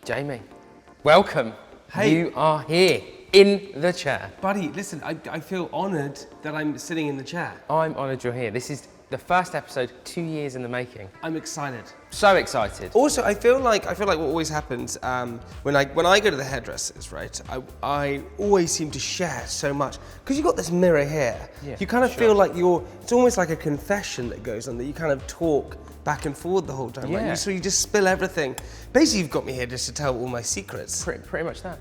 Jamie, welcome. Hey. You are here in the chair. Buddy, listen, I feel honoured that I'm sitting in the chair. I'm honoured you're here. This is the first episode, 2 years in the making. I'm excited. So excited. Also, I feel like what always happens when I go to the hairdressers, right? I always seem to share so much because you got this mirror here. Yeah, you kind of feel like it's almost like a confession that goes on that you kind of talk back and forward the whole time. Yeah. Right? So you just spill everything. Basically, you've got me here just to tell all my secrets. Pretty much that.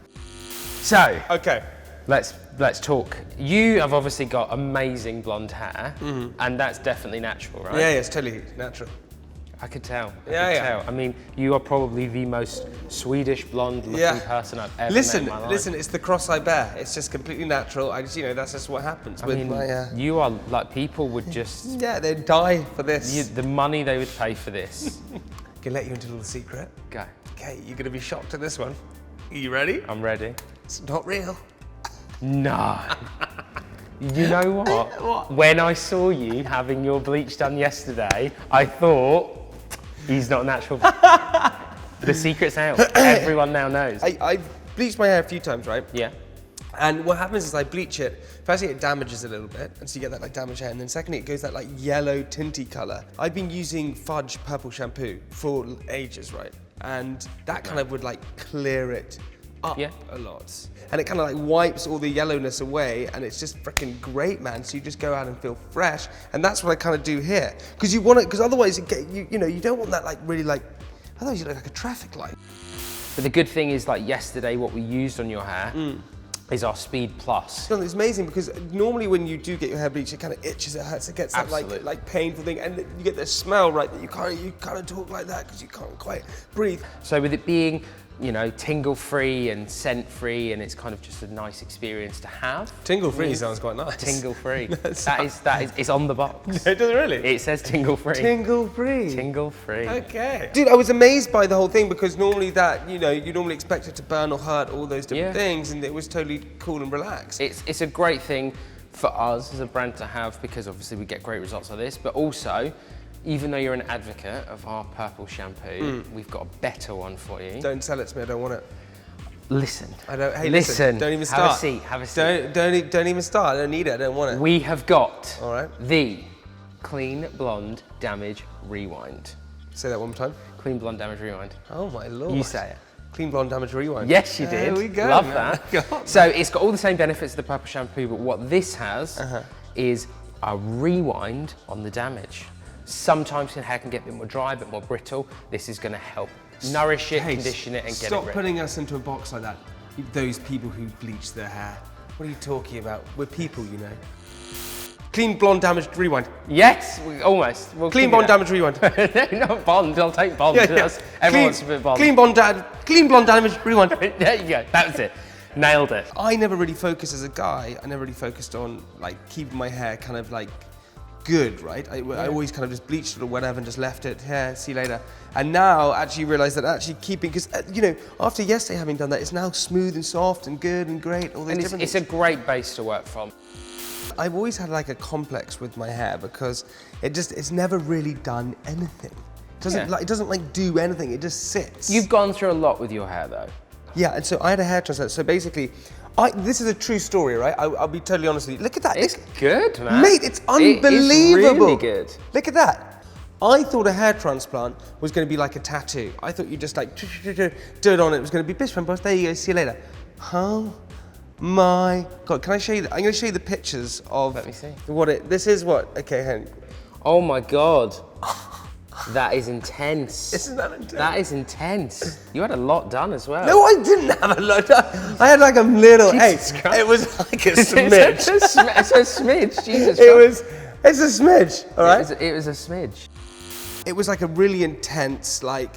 So, Okay. let's talk. You have obviously got amazing blonde hair, and that's definitely natural, right? Yeah, it's totally natural. I could tell. I Yeah, could yeah. tell. I mean, you are probably the most Swedish blonde-looking person I've ever met in my life. Listen, it's the cross I bear. It's just completely natural. That's just what happens with my... You are like, people would just... Yeah, they'd die for this. The money they would pay for this. Can let you into a little secret. Go. Okay, you're gonna be shocked at this one. Are you ready? I'm ready. It's not real. No. You know what? What? When I saw you having your bleach done yesterday, I thought, he's not natural. The secret's out. Everyone now knows. I've bleached my hair a few times, right? Yeah. And what happens is I bleach it. Firstly, it damages a little bit, and so you get that like damaged hair. And then secondly, it goes that like yellow tinty color. I've been using Fudge purple shampoo for ages, right? And that kind of would like clear it up a lot. And it kind of like wipes all the yellowness away, and it's just freaking great, man. So you just go out and feel fresh. And that's what I kind of do here. Because you want it, because otherwise you don't want that like really like, otherwise you look like a traffic light. But the good thing is, like yesterday, what we used on your hair is our Speed Plus. It's amazing because normally when you do get your hair bleached, it kind of itches, it hurts, it gets that like painful thing, and you get this smell, right, that you kind of talk like that because you can't quite breathe. So with it being, tingle-free and scent-free, and it's kind of just a nice experience to have. Tingle-free sounds quite nice. Tingle-free. that is, it's on the box. It does really? It says tingle-free. Tingle-free. Tingle-free. Okay. Dude, I was amazed by the whole thing because normally you normally expect it to burn or hurt, all those different things, and it was totally cool and relaxed. It's a great thing for us as a brand to have because obviously we get great results like this, but also, even though you're an advocate of our purple shampoo, we've got a better one for you. Don't sell it to me, I don't want it. Listen. Hey, listen. Don't even start. Have a seat. Don't even start. I don't need it. I don't want it. We have got All right. the Clean Blonde Damage Rewind. Say that one more time. Clean Blonde Damage Rewind. Oh my lord. You say it. Clean Blonde Damage Rewind. Yes, you did. There we go. Love man. that. So it's got all the same benefits of the purple shampoo, but what this has is a rewind on the damage. Sometimes your hair can get a bit more dry, a bit more brittle. This is going to help nourish it, condition it, and get it ready. Stop putting us into a box like that. Those people who bleach their hair. What are you talking about? We're people, you know. Clean Blonde Damage Rewind. Yes, almost. We'll Clean Blonde Damage Rewind. No, not Bond. I'll take Bond. Everyone wants a bit of Bond. Clean Blonde Damage Rewind. There you go. That was it. Nailed it. I never really focused as a guy. I never really focused on like keeping my hair kind of like good, right? I always kind of just bleached it or whatever and just left it. Here, see you later. And now actually realize that actually keeping, because after yesterday having done that, it's now smooth and soft and good and great. All those different it's a great base to work from. I've always had like a complex with my hair because it's never really done anything. It doesn't like do anything. It just sits. You've gone through a lot with your hair though. Yeah, and so I had a hair transplant. So basically, this is a true story, right? I'll be totally honest with you. Look at that. It's good, man. Mate, it's unbelievable. It's really good. Look at that. I thought a hair transplant was going to be like a tattoo. I thought you just like do it on it. It was going to be bish boss. There you go. See you later. Oh my God! Can I show you? I'm going to show you the pictures of. Let me see. This is what? Okay, hang on. Oh my God. That is intense. Isn't that intense? That is intense. You had a lot done as well. No, I didn't have a lot done. I had like a little. It was like a smidge. It's a smidge. Jesus Christ. It's a smidge. All right. It was a smidge. It was like a really intense, like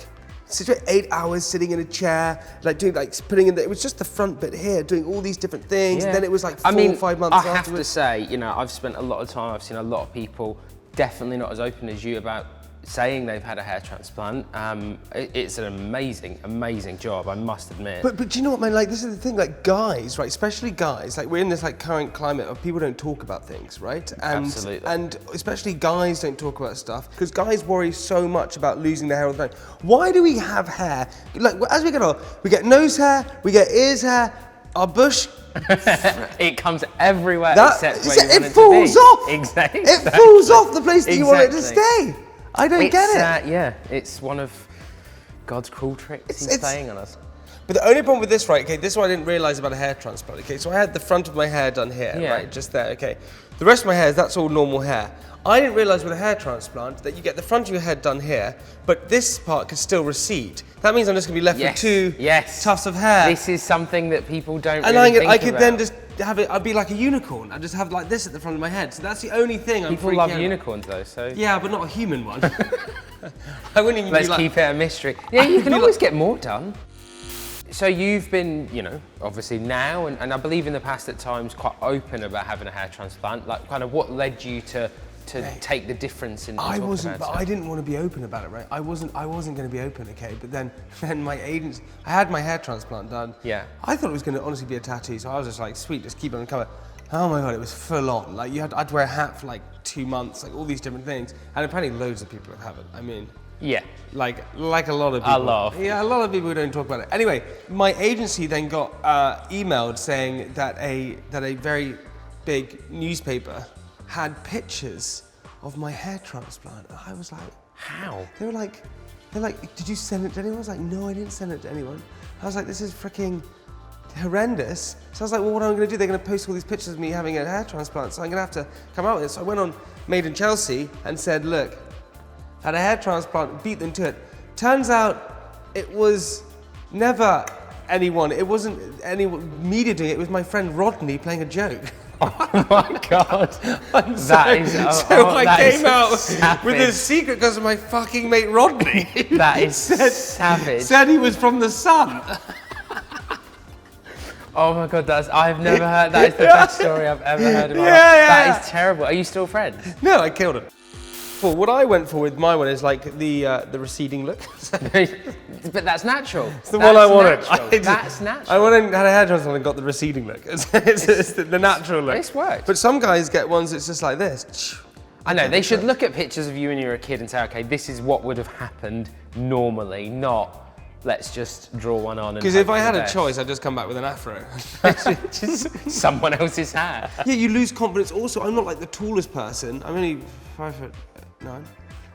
8 hours sitting in a chair, like doing, like putting in. It was just the front bit here, doing all these different things. Yeah. And then it was like 4 or 5 months afterwards. I have to say, I've spent a lot of time. I've seen a lot of people, definitely not as open as you, about saying they've had a hair transplant. It's an amazing job, I must admit. But do you know what, man? Like, this is the thing. Like, guys, right? Especially guys. Like, we're in this like current climate of people don't talk about things, right? And, Absolutely. And especially guys don't talk about stuff because guys worry so much about losing their hair all the time. Why do we have hair? Like, as we get older, we get nose hair, we get ears hair, our bush. It comes everywhere except where you want it to be. It falls off. Exactly. It falls off the place that you want it to stay. I don't get it. Yeah, it's one of God's cruel tricks he's playing on us. But the only problem with this, right, okay, this is what I didn't realise about a hair transplant, okay, so I had the front of my hair done here, right, just there, okay. The rest of my hair, that's all normal hair. I didn't realise with a hair transplant that you get the front of your head done here, but this part can still recede. That means I'm just going to be left with two tufts of hair. This is something that people don't and really think I could about. then just have it, I'd be like a unicorn. I'd just have like this at the front of my head. So that's the only thing I'm freaking out. People love unicorns though, so... Yeah, but not a human one. I wouldn't even Let's be like... keep it a mystery. Yeah, you can always get more done. So you've been, you know, obviously now, and I believe in the past at times, quite open about having a hair transplant. Like, kind of what led you to take the difference in I wasn't, but about it? I didn't want to be open about it, right? I wasn't going to be open, okay? But then my agents, I had my hair transplant done. Yeah. I thought it was going to honestly be a tattoo, so I was just like, sweet, just keep it on cover. Oh my God, it was full on. Like I'd wear a hat for like 2 months, like all these different things. And apparently loads of people haven't. I mean, yeah. Like a lot of people. A lot. Yeah, a lot of people don't talk about it. Anyway, my agency then got emailed saying that a very big newspaper had pictures of my hair transplant. And I was like, how? They're like, did you send it to anyone? I was like, no, I didn't send it to anyone. I was like, this is freaking horrendous. So I was like, well, what am I going to do? They're going to post all these pictures of me having a hair transplant, so I'm going to have to come out with it. So I went on Made in Chelsea and said, look, had a hair transplant, beat them to it. Turns out it was never anyone. It wasn't anyone media doing it. It was my friend Rodney playing a joke. Oh my God. So I came out with this secret because of my fucking mate Rodney. That is savage. Said he was from the Sun. Oh my God, I've never heard, that is the best story I've ever heard of. That is terrible. Are you still friends? No, I killed him. Well, what I went for with my one is like the receding look. But that's natural. It's the one I wanted. That's natural. I went and had a hair transplant and got the receding look. It's the natural look. This works. But some guys get ones that's just like this. I know, they should look at pictures of you when you were a kid and say, okay, this is what would have happened normally, not let's just draw one on. Because if I had a choice, I'd just come back with an afro. Just someone else's hair. Yeah, you lose confidence. Also, I'm not like the tallest person. I'm only 5'9"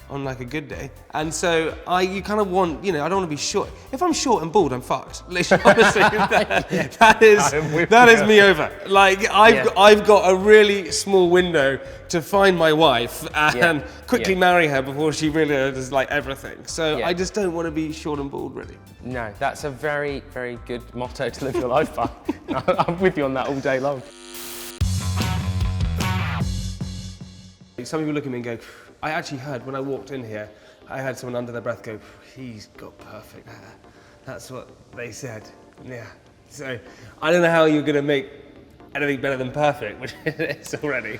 on like a good day. And so you kind of want, you know, I don't want to be short. If I'm short and bald, I'm fucked. Literally, honestly, that is me over. Like I've got a really small window to find my wife and quickly marry her before she realizes like everything. So I just don't want to be short and bald, really. No, that's a very, very good motto to live your life by. I'm with you on that all day long. Some people look at me and go, I actually heard when I walked in here, I heard someone under their breath go, he's got perfect hair. That's what they said. Yeah. So I don't know how you're going to make anything better than perfect, which it is already.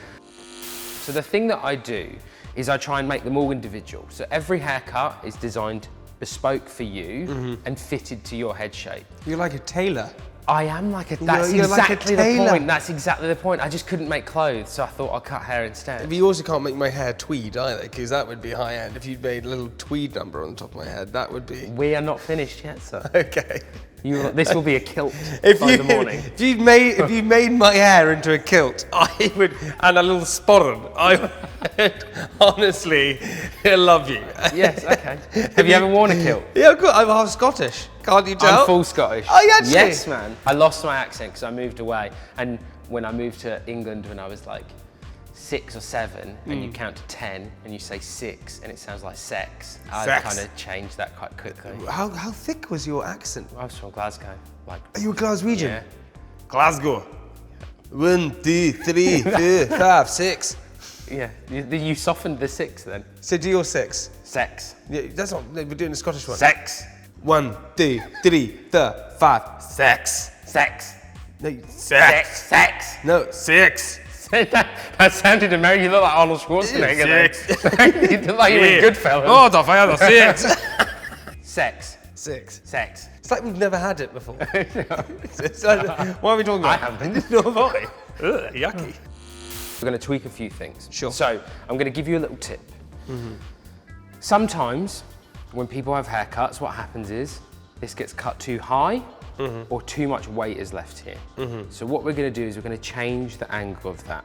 So the thing that I do is I try and make them all individual. So every haircut is designed bespoke for you and fitted to your head shape. You're like a tailor. I am like a, that's exactly the point. That's exactly the point. I just couldn't make clothes, so I thought I'd cut hair instead. But you also can't make my hair tweed either, because that would be high end. If you'd made a little tweed number on the top of my head, that would be... We are not finished yet, sir. Okay. This will be a kilt by the morning. If you made my hair into a kilt, I would, and a little sporran, I would honestly love you. Yes, okay. Have you ever worn a kilt? Yeah, of course. I'm half Scottish. Can't you tell? I'm full Scottish. Oh, you actually? Yes, man. I lost my accent because I moved away. And when I moved to England when I was like 6 or 7, and you count to 10, and you say 6, and it sounds like sex. I kind of changed that quite quickly. How thick was your accent? I was from Glasgow. Like, are you a Glaswegian? Yeah. Glasgow. 1, 2, 3, 4, 5, 6. Yeah, you softened the 6 then. So do your 6. Sex. Yeah, that's not, we're doing the Scottish one. Sex. 1, 2, 3, 4, 5, sex. Sex. No, Sex. Sex. No, 6. That sounded American. You look like Arnold Schwarzenegger. You look like you're in Goodfellas. Oh, da fire, 6. Sex. 6. Sex. It's like we've never had it before. It's like, what are we talking about? I haven't. No, have I? Ugh, yucky. We're going to tweak a few things. Sure. So I'm going to give you a little tip. Sometimes when people have haircuts, what happens is this gets cut too high or too much weight is left here. So what we're going to do is we're going to change the angle of that.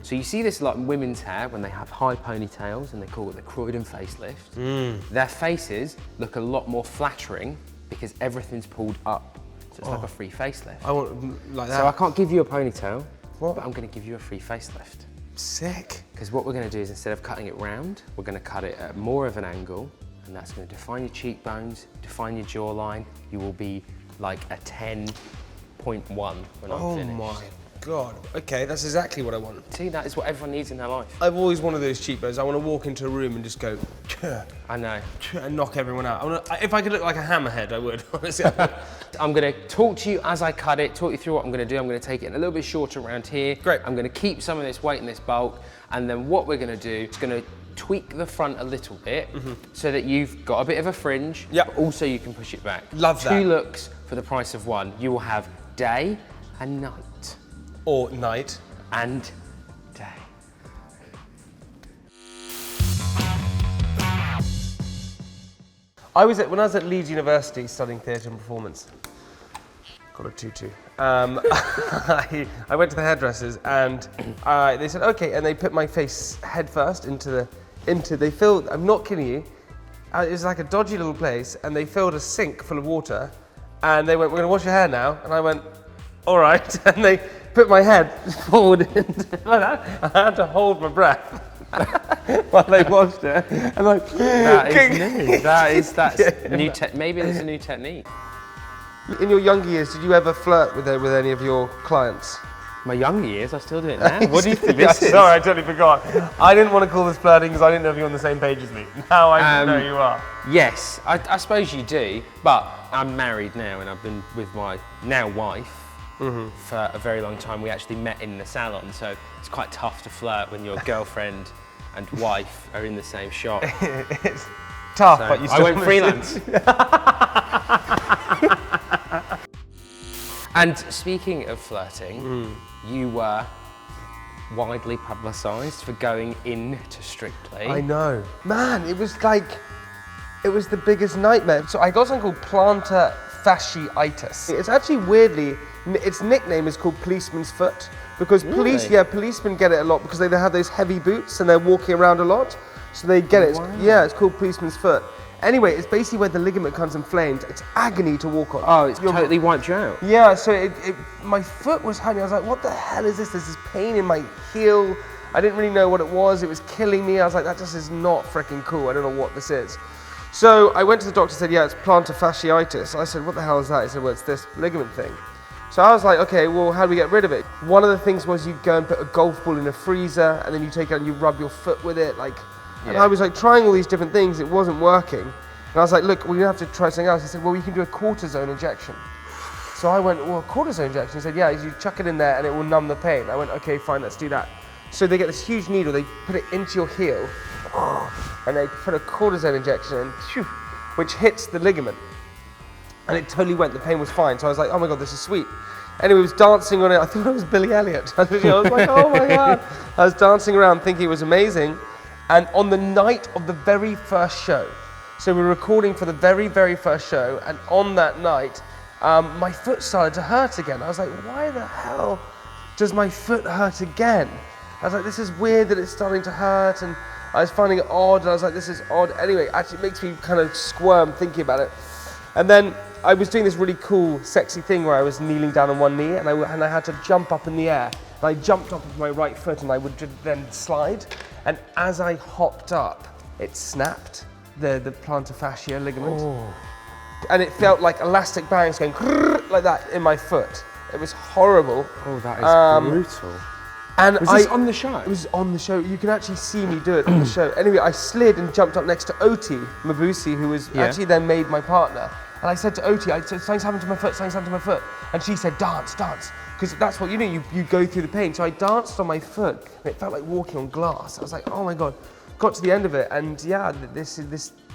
So you see this like in women's hair when they have high ponytails and they call it the Croydon facelift. Their faces look a lot more flattering because everything's pulled up. So it's like a free facelift. I want like that. So I can't give you a ponytail, What? but I'm going to give you a free facelift. Sick. Because what we're going to do is instead of cutting it round, we're going to cut it at more of an angle, and that's going to define your cheekbones, define your jawline. You will be like a 10.1 when I'm finished. Oh my God. Okay, that's exactly what I want. See, that is what everyone needs in their life. I've always wanted those cheekbones. I want to walk into a room and just go, I know. and knock everyone out. If I could look like a hammerhead, I would, honestly. I'm going to talk to you as I cut it, talk you through what I'm going to do. I'm going to take it a little bit shorter around here. Great. I'm going to keep some of this weight and this bulk, and then what we're going to do is going to tweak the front a little bit so that you've got a bit of a fringe, Yep. but also you can push it back. Love that. 2 looks for the price of 1. You will have day and night. Or night. And day. When I was at Leeds University studying theatre and performance, got a tutu. I went to the hairdressers and they said, okay, and they put my face head first they filled, I'm not kidding you, it was like a dodgy little place, and they filled a sink full of water, and they went, we're gonna wash your hair now, and I went, all right, and they put my head forward into like that. I had to hold my breath while they washed it. And like, That is new. Maybe it's a new technique. In your younger years, did you ever flirt with any of your clients? My younger years, I still do it now. What do you think this is? Sorry, I totally forgot. I didn't want to call this flirting because I didn't know if you were on the same page as me. Now I know you are. Yes, I suppose you do, but I'm married now and I've been with my now wife for a very long time. We actually met in the salon, so it's quite tough to flirt when your girlfriend and wife are in the same shop. It's tough, So but you I still went freelance. And speaking of flirting, you were widely publicised for going into Strictly. I know. Man, it was the biggest nightmare. So I got something called plantar fasciitis. It's actually weirdly, its nickname is called policeman's foot because policemen get it a lot because they have those heavy boots and they're walking around a lot. So they get it. Wow. It's called policeman's foot. Anyway, it's basically where the ligament becomes inflamed. It's agony to walk on. Oh, it's totally wiped you out. Yeah, so my foot was hurting. I was like, what the hell is this? There's this pain in my heel. I didn't really know what it was. It was killing me. I was like, that just is not freaking cool. I don't know what this is. So I went to the doctor and said, yeah, it's plantar fasciitis. I said, what the hell is that? He said, well, it's this ligament thing. So I was like, okay, well, how do we get rid of it? One of the things was you go and put a golf ball in a freezer and then you take it and you rub your foot with it. And I was like trying all these different things. It wasn't working. And I was like, look, we're gonna have to try something else. He said, well, you can do a cortisone injection. So I went, well, a cortisone injection? He said, yeah, you chuck it in there and it will numb the pain. I went, okay, fine, let's do that. So they get this huge needle, they put it into your heel, and they put a cortisone injection in, which hits the ligament. And it totally went, the pain was fine. So I was like, oh my God, this is sweet. Anyway, I was dancing on it. I thought I was Billy Elliot. I was like, oh my God. I was dancing around thinking it was amazing. And on the night of the very first show, so we were recording for the very, very first show, and on that night, my foot started to hurt again. I was like, why the hell does my foot hurt again? I was like, this is weird that it's starting to hurt, and I was finding it odd, and I was like, this is odd. Anyway, actually it makes me kind of squirm thinking about it. And then I was doing this really cool, sexy thing where I was kneeling down on one knee, and I had to jump up in the air. And I jumped up with my right foot, and I would then slide. And as I hopped up, it snapped, the plantar fascia ligament. Oh. And it felt like elastic bands going like that in my foot. It was horrible. Oh, that is brutal. And Was this on the show? It was on the show. You can actually see me do it on the show. Anyway, I slid and jumped up next to Oti Mabusi, who was actually then made my partner. And I said to Oti, I said, something's happened to my foot, something's happened to my foot. And she said, dance, dance. Because that's what you do, you go through the pain. So I danced on my foot, and it felt like walking on glass. I was like, oh my God. Got to the end of it, and yeah,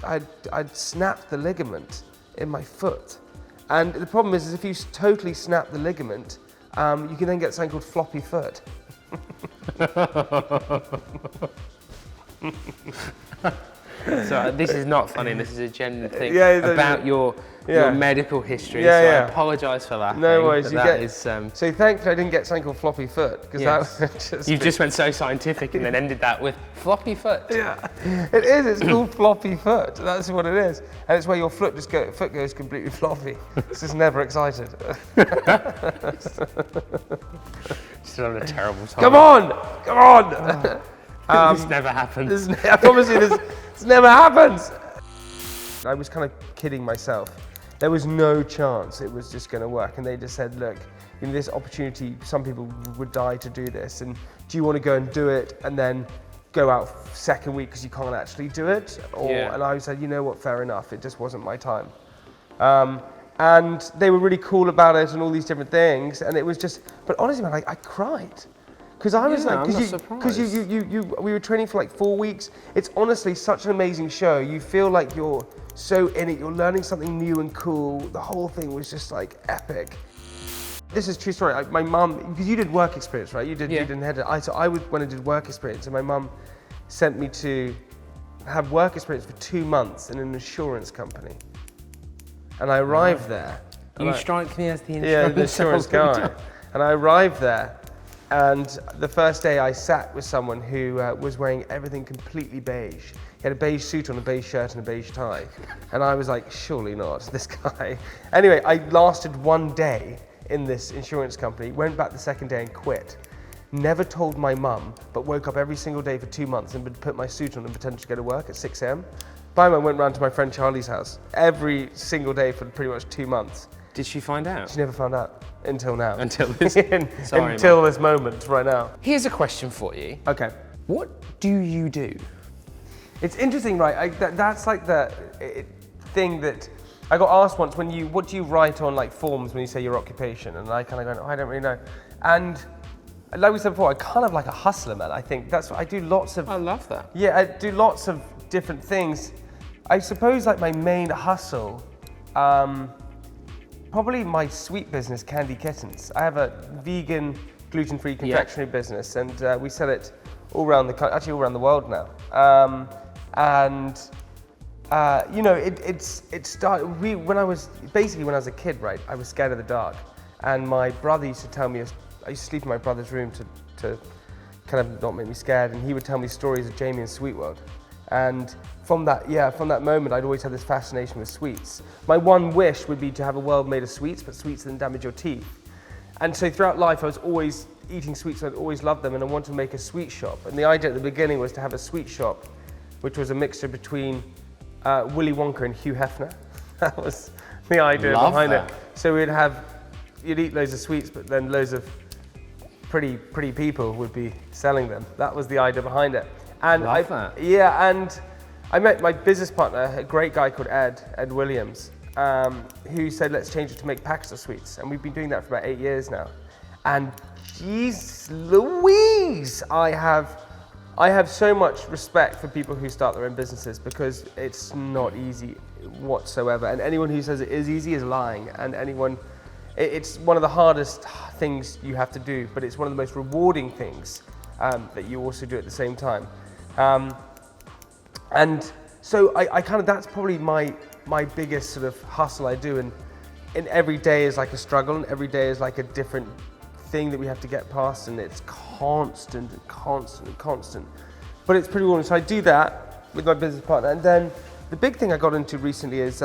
I'd snapped the ligament in my foot. And the problem is if you totally snap the ligament, you can then get something called floppy foot. So this is not funny, this is a genuine thing about your medical history, so I apologise for laughing. No worries, so thankfully I didn't get something called floppy foot, because you just went so scientific and then ended that with floppy foot. Yeah, it is, it's called floppy foot, that's what it is. And it's where your foot goes completely floppy. It's just never excited. Still having a terrible time. Come on! This never happens. I promise you, this never happens. I was kind of kidding myself. There was no chance it was just going to work, and they just said, look, you know, this opportunity, some people would die to do this, and do you want to go and do it and then go out second week because you can't actually do it? And I said, you know what, fair enough, it just wasn't my time. And they were really cool about it and all these different things, and it was just, but honestly, man, I cried. Because I was because we were training for like 4 weeks. It's honestly such an amazing show. You feel like you're so in it, you're learning something new and cool. The whole thing was just like epic. This is a true story. My mum, because you did work experience, right? You didn't head it. So I went and did work experience, and my mum sent me to have work experience for 2 months in an insurance company. And I arrived there. You strike me as the insurance guy. And I arrived there. And the first day I sat with someone who was wearing everything completely beige. He had a beige suit on, a beige shirt and a beige tie. And I was like, surely not, this guy. Anyway, I lasted 1 day in this insurance company, went back the second day and quit. Never told my mum, but woke up every single day for 2 months and would put my suit on and pretend to go to work at 6 a.m. Finally, I went round to my friend Charlie's house every single day for pretty much 2 months. Did she find out? She never found out. Until now. Until this until this moment, right now. Here's a question for you. Okay. What do you do? It's interesting, right? That's like the thing that I got asked once. What do you write on like forms when you say your occupation? And I kind of go, I don't really know. And like we said before, I'm kind of like a hustler, man. I think that's what I do. Lots of. I love that. Yeah, I do lots of different things. I suppose like my main hustle. Probably my sweet business, Candy Kittens. I have a vegan, gluten-free confectionery business, and we sell it all around all around the world now. You know, it started. When I was a kid, right? I was scared of the dark, and my brother used to tell me. I used to sleep in my brother's room to kind of not make me scared, and he would tell me stories of Jamie and Sweet World. And from that moment, I'd always had this fascination with sweets. My one wish would be to have a world made of sweets, but sweets didn't damage your teeth. And so throughout life, I was always eating sweets, and I'd always loved them, and I wanted to make a sweet shop. And the idea at the beginning was to have a sweet shop, which was a mixture between Willy Wonka and Hugh Hefner. That was the idea behind it. So you'd eat loads of sweets, but then loads of pretty people would be selling them. That was the idea behind it. And and I met my business partner, a great guy called Ed Williams, who said, let's change it to make packets of sweets. And we've been doing that for about 8 years now. And geez Louise, I have so much respect for people who start their own businesses, because it's not easy whatsoever. And anyone who says it is easy is lying. And it's one of the hardest things you have to do, but it's one of the most rewarding things that you also do at the same time. And so I kind of, that's probably my biggest sort of hustle I do, and every day is like a struggle, and every day is like a different thing that we have to get past, and it's constant. But it's pretty rewarding. So I do that with my business partner, and then the big thing I got into recently is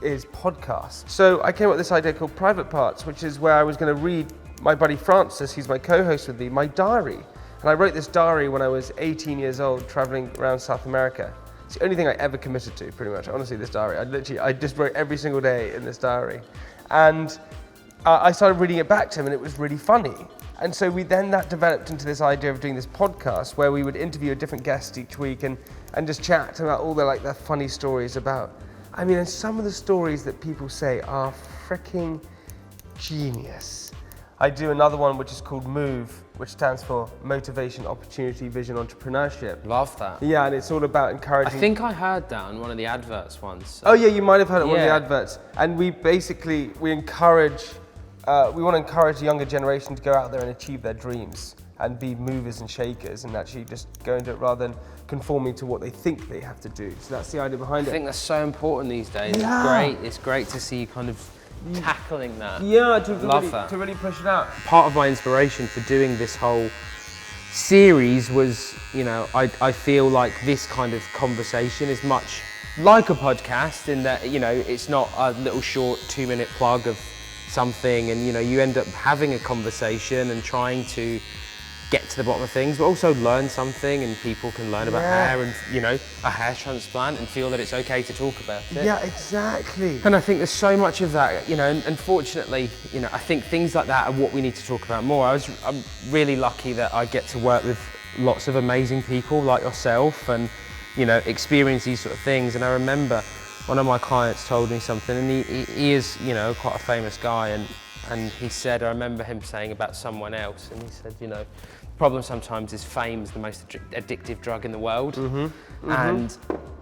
podcasts. So I came up with this idea called Private Parts, which is where I was going to read my buddy Francis, who's my co-host with me, my diary. And I wrote this diary when I was 18 years old, traveling around South America. It's the only thing I ever committed to, pretty much. Honestly, this diary. I just wrote every single day in this diary. And I started reading it back to him, and it was really funny. And so that developed into this idea of doing this podcast where we would interview a different guest each week and just chat about all the funny stories about, I mean, and some of the stories that people say are freaking genius. I do another one which is called MOVE, which stands for Motivation, Opportunity, Vision, Entrepreneurship. Love that. Yeah, and it's all about encouraging... I think I heard that on one of the adverts once. So. Oh yeah, you might have heard it on one of the adverts. And we encourage, we want to encourage the younger generation to go out there and achieve their dreams and be movers and shakers and actually just go into it rather than conforming to what they think they have to do. So that's the idea behind it. I think that's so important these days. Yeah. It's great to see you kind of tackling that. Yeah, to really push it out. Part of my inspiration for doing this whole series was, you know, I feel like this kind of conversation is much like a podcast in that, you know, it's not a little short 2-minute plug of something and, you know, you end up having a conversation and trying to get to the bottom of things, but also learn something, and people can learn about hair and, you know, a hair transplant and feel that it's okay to talk about it. Yeah, exactly. And I think there's so much of that, you know, and fortunately, you know, I think things like that are what we need to talk about more. I'm really lucky that I get to work with lots of amazing people like yourself and, you know, experience these sort of things. And I remember one of my clients told me something, and he is, you know, quite a famous guy, and he said, I remember him saying about someone else, and he said, you know, the problem sometimes is fame is the most addictive drug in the world. And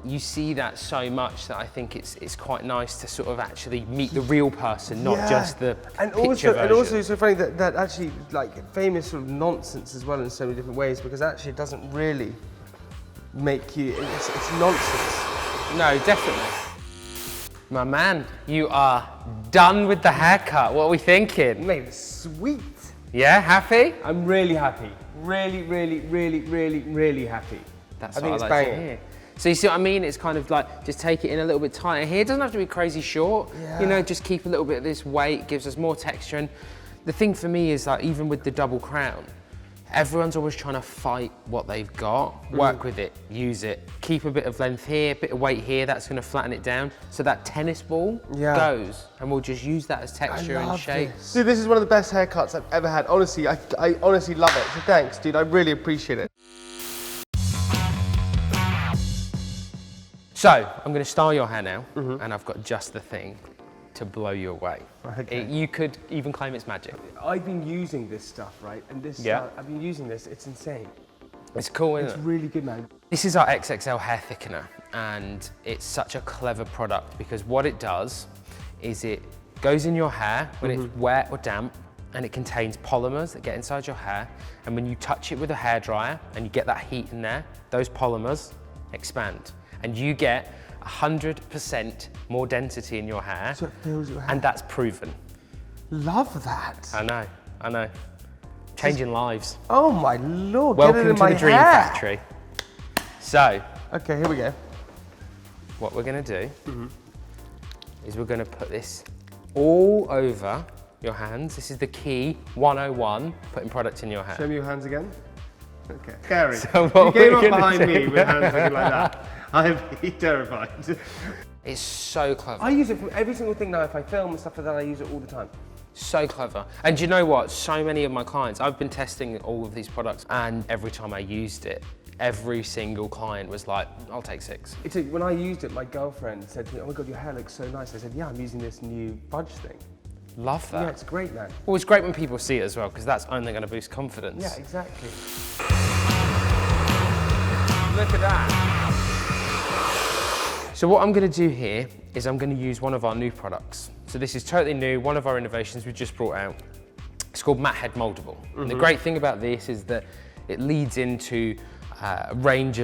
you see that so much that I think it's quite nice to sort of actually meet the real person, not just the picture version. And also it's so funny that actually, like, fame is sort of nonsense as well in so many different ways, because actually it doesn't really make you, it's nonsense. No, definitely. My man, you are done with the haircut. What are we thinking? Mate, it's sweet. Yeah, happy? I'm really happy. Really, really, really, really, really happy. That's I think what it's I like to banging. hear. So you see what I mean? It's kind of like, just take it in a little bit tighter here. It doesn't have to be crazy short. Yeah. You know, just keep a little bit of this weight, gives us more texture. And the thing for me is, like, even with the double crown, everyone's always trying to fight what they've got, work with it, use it, keep a bit of length here, a bit of weight here, that's gonna flatten it down. So that tennis ball goes, and we'll just use that as texture and shape. Dude, this is one of the best haircuts I've ever had. Honestly, I honestly love it. So thanks, dude, I really appreciate it. So, I'm gonna style your hair now, and I've got just the thing to blow you away. Okay. You could even claim it's magic. I've been using this stuff, right? And this, I've been using this, it's insane. It's cool, isn't it? It's really good, man. This is our XXL hair thickener, and it's such a clever product because what it does is it goes in your hair when it's wet or damp, and it contains polymers that get inside your hair, and when you touch it with a hairdryer and you get that heat in there, those polymers expand, and you get 100% more density in your hair, So it fills your hair. and that's proven. Love that. I know. Changing lives. Oh my Lord, Welcome get it in to my the Dream hair. Factory. So, Okay, here we go. what we're gonna do is we're gonna put this all over your hands. This is the key 101, putting product in your hair. Show me your hands again. Okay. Scary. So what you came we're up gonna behind do- me with hands looking like that. I'd be terrified. It's so clever. I use it for every single thing now. If I film and stuff like that, I use it all the time. So clever. And do you know what? So many of my clients, I've been testing all of these products, and every time I used it, every single client was like, I'll take 6. When I used it, my girlfriend said to me, oh my God, your hair looks so nice. I said, yeah, I'm using this new Fudge thing. Love that. Yeah, it's great, man. Well, it's great when people see it as well, because that's only going to boost confidence. Yeah, exactly. Look at that. So what I'm going to do here is I'm going to use one of our new products. So this is totally new, one of our innovations we just brought out. It's called Matte Head Moldable. And the great thing about this is that it leads into a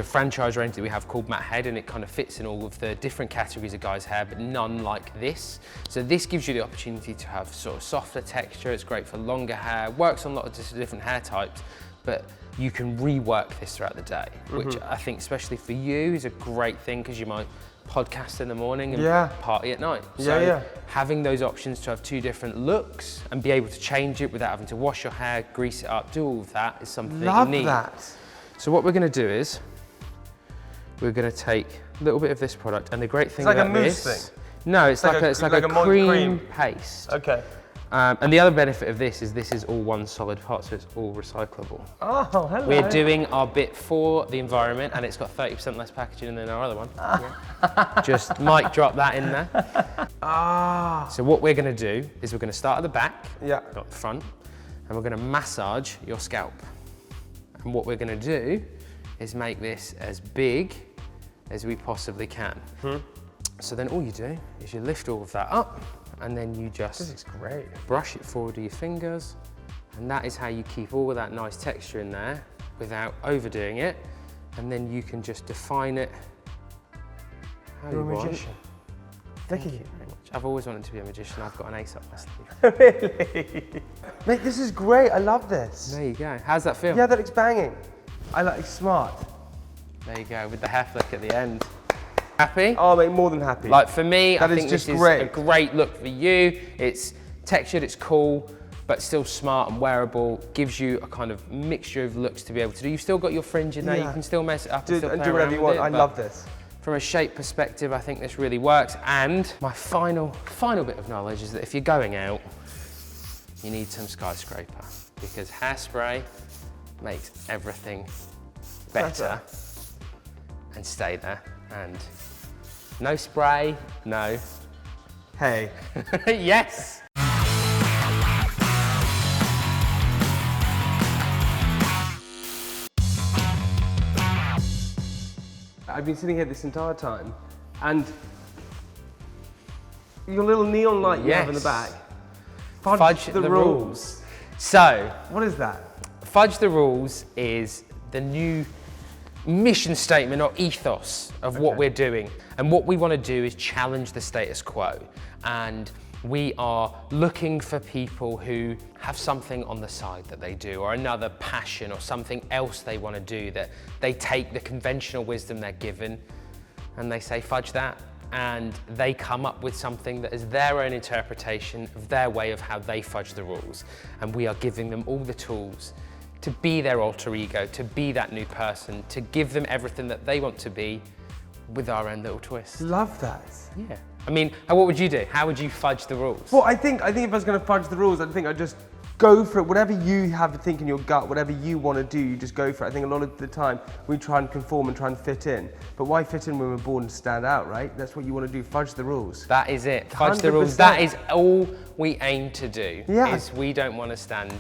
franchise range that we have called Matte Head, and it kind of fits in all of the different categories of guys' hair, but none like this. So this gives you the opportunity to have sort of softer texture. It's great for longer hair, works on a lot of different hair types, but you can rework this throughout the day, which I think, especially for you, is a great thing because you might podcast in the morning and party at night. So having those options to have 2 different looks and be able to change it without having to wash your hair, grease it up, do all of that is something that you need. Love that. So what we're going to do is we're going to take a little bit of this product, and the great thing It's like about a mousse this, thing. no, it's like a like a cream cream paste. Okay. And the other benefit of this is all one solid part, so it's all recyclable. Oh, hello. We're doing our bit for the environment, and it's got 30% less packaging than our other one. Yeah. Just might drop that in there. So what we're going to do is we're going to start at the back, not the front, and we're going to massage your scalp. And what we're going to do is make this as big as we possibly can. So then all you do is you lift all of that up, and then you just this is great. Brush it forward with your fingers, and that is how you keep all of that nice texture in there without overdoing it, and then you can just define it how you want. Magician. Thank you very much. I've always wanted to be a magician. I've got an ace up my sleeve. Really? Mate, this is great. I love this. There you go. How's that feel? Yeah, that looks banging. I like it smart. There you go, with the hair flick at the end. Happy? Oh, mate, more than happy. Like for me, that I think just this is great. a great look for you. It's textured, it's cool, but still smart and wearable. Gives you a kind of mixture of looks to be able to do. You've still got your fringe in there. You can still mess it up and still play do whatever you want. I love this. From a shape perspective, I think this really works. And my final bit of knowledge is that if you're going out, you need some skyscraper, because hairspray makes everything better and stay there. And no spray, no. Hey. Yes. I've been sitting here this entire time, and your little neon light you have in the back. Fudge the rules. So, what is that? Fudge the Rules is the new mission statement or ethos of what we're doing. And what we want to do is challenge the status quo. And we are looking for people who have something on the side that they do, or another passion or something else they want to do, that they take the conventional wisdom they're given and they say, fudge that. And they come up with something that is their own interpretation of their way of how they fudge the rules. And we are giving them all the tools to be their alter ego, to be that new person, to give them everything that they want to be with our own little twist. Love that. Yeah. I mean, what would you do? How would you fudge the rules? Well, I think if I was going to fudge the rules, I think I'd just go for it. Whatever you have to think in your gut, whatever you want to do, you just go for it. I think a lot of the time we try and conform and try and fit in. But why fit in when we're born to stand out, right? That's what you want to do, fudge the rules. That is it, fudge the 100%. rules. That is all we aim to do, Yeah. is we don't want to stand.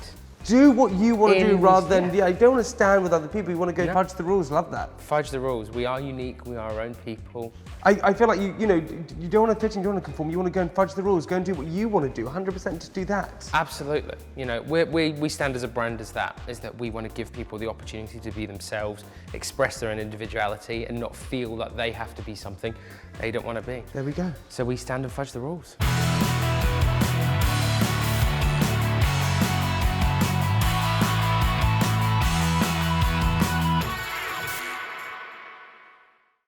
Do what you want to do rather than, yeah. you don't want to stand with other people, you want to go fudge the rules, love that. Fudge the rules. We are unique, we are our own people. I feel like you don't want to fit in, you don't want to conform, you want to go and fudge the rules, go and do what you want to do, 100% just do that. Absolutely. You know, we stand as a brand as that, is that we want to give people the opportunity to be themselves, express their own individuality, and not feel that they have to be something they don't want to be. There we go. So we stand and fudge the rules.